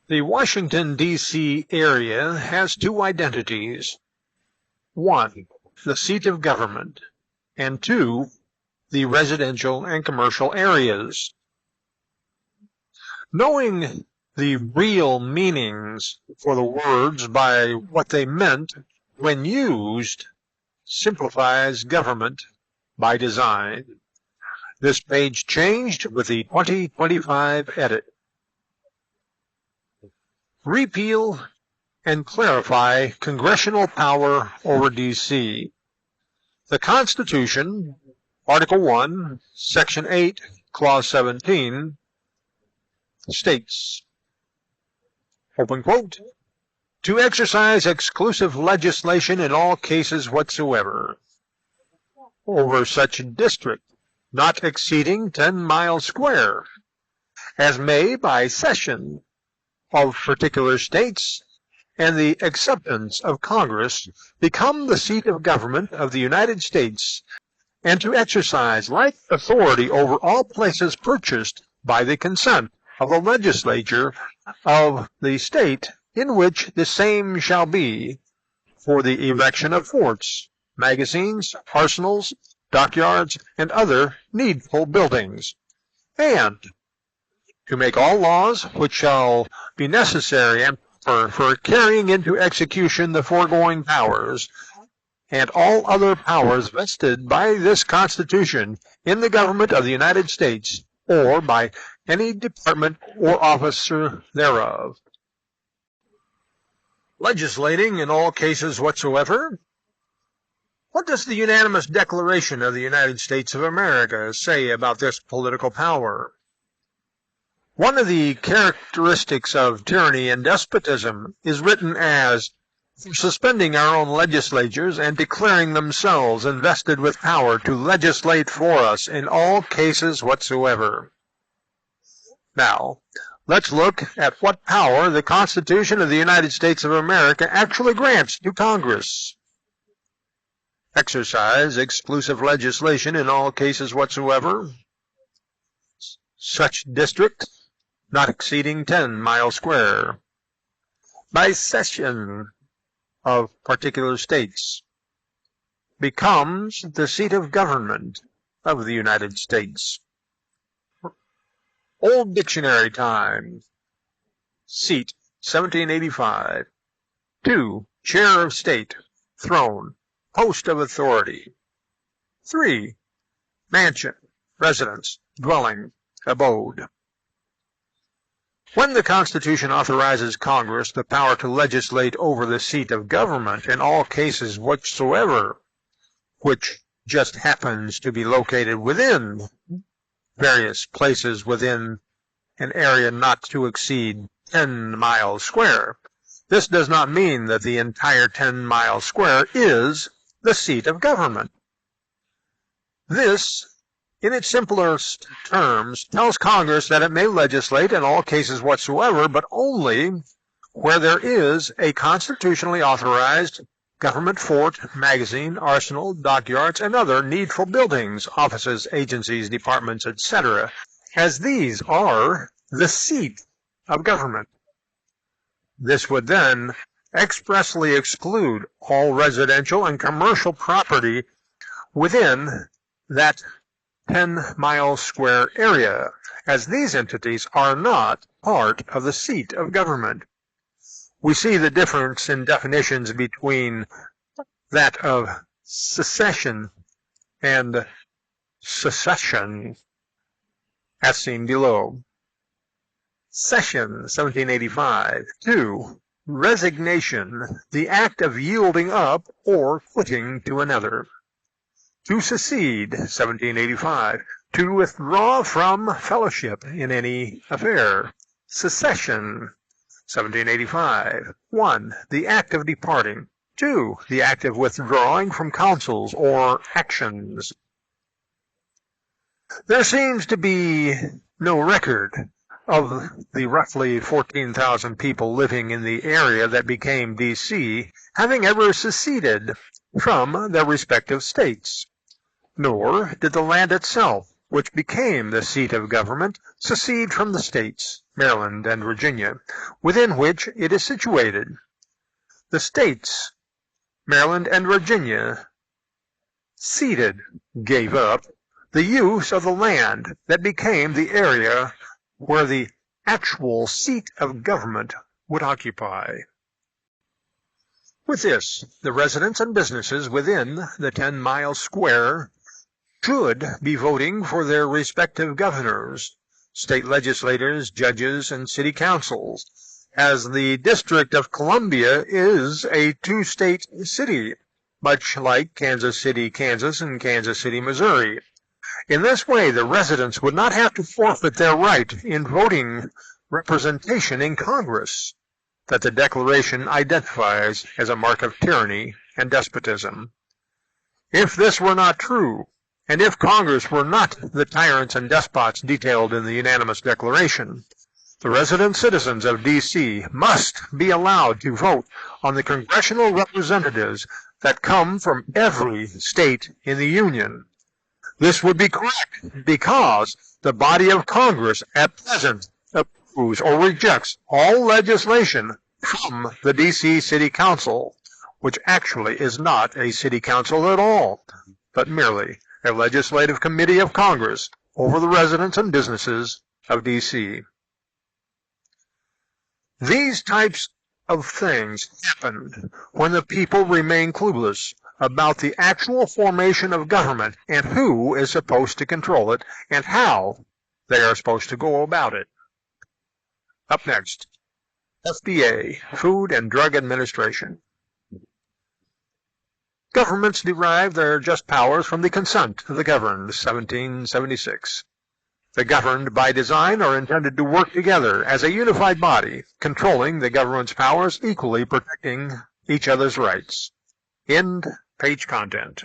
The Washington, D.C. area has two identities. One, the seat of government, and two, the residential and commercial areas. Knowing the real meanings for the words by what they meant when used simplifies government by design. This page changed with the 2025 edit. Repeal and clarify congressional power over D.C. The Constitution, Article 1, Section 8, Clause 17, states, open quote, to exercise exclusive legislation in all cases whatsoever over such district not exceeding 10 miles square, as may by cession of particular states and the acceptance of Congress become the seat of government of the United States, and to exercise like authority over all places purchased by the consent of the legislature of the state in which the same shall be, for the erection of forts, magazines, arsenals, dockyards, and other needful buildings, and to make all laws which shall be necessary and for carrying into execution the foregoing powers, and all other powers vested by this Constitution in the government of the United States, or by any department or officer thereof. Legislating in all cases whatsoever. What does the unanimous Declaration of the United States of America say about this political power? One of the characteristics of tyranny and despotism is written as suspending our own legislatures and declaring themselves invested with power to legislate for us in all cases whatsoever. Now, let's look at what power the Constitution of the United States of America actually grants to Congress. Exercise exclusive legislation in all cases whatsoever. Such district not exceeding 10 miles square. By cession of particular states. Becomes the seat of government of the United States. Old Dictionary time. Seat, 1785. 2. Chair of state, throne, post of authority. 3. Mansion, residence, dwelling, abode. When the Constitution authorizes Congress the power to legislate over the seat of government in all cases whatsoever, which just happens to be located within various places within an area not to exceed 10 miles square, this does not mean that the entire 10 miles square is the seat of government. This, in its simplest terms, tells Congress that it may legislate in all cases whatsoever, but only where there is a constitutionally authorized government fort, magazine, arsenal, dockyards, and other needful buildings, offices, agencies, departments, etc., as these are the seat of government. This would then expressly exclude all residential and commercial property within that 10-mile square area, as these entities are not part of the seat of government. We see the difference in definitions between that of secession and secession, as seen below. Cession, 1785. 2. Resignation, the act of yielding up or quitting to another. To secede, 1785. To withdraw from fellowship in any affair. Secession, 1785. 1. The act of departing. 2. The act of withdrawing from councils or actions. There seems to be no record of the roughly 14,000 people living in the area that became D.C. having ever seceded from their respective states, nor did the land itself which became the seat of government, secede from the states, Maryland and Virginia, within which it is situated. The states, Maryland and Virginia, ceded, gave up, the use of the land that became the area where the actual seat of government would occupy. With this, the residents and businesses within the 10-mile square should be voting for their respective governors, state legislators, judges, and city councils, as the District of Columbia is a two-state city, much like Kansas City, Kansas, and Kansas City, Missouri. In this way, the residents would not have to forfeit their right in voting representation in Congress that the Declaration identifies as a mark of tyranny and despotism. If this were not true, and if Congress were not the tyrants and despots detailed in the unanimous declaration, the resident citizens of D.C. must be allowed to vote on the congressional representatives that come from every state in the Union. This would be correct because the body of Congress at present approves or rejects all legislation from the D.C. City Council, which actually is not a city council at all, but merely a legislative committee of Congress over the residents and businesses of D.C. These types of things happen when the people remain clueless about the actual formation of government and who is supposed to control it and how they are supposed to go about it. Up next, FDA, Food and Drug Administration. Governments derive their just powers from the consent of the governed, 1776. The governed by design are intended to work together as a unified body, controlling the government's powers, equally protecting each other's rights. End page content.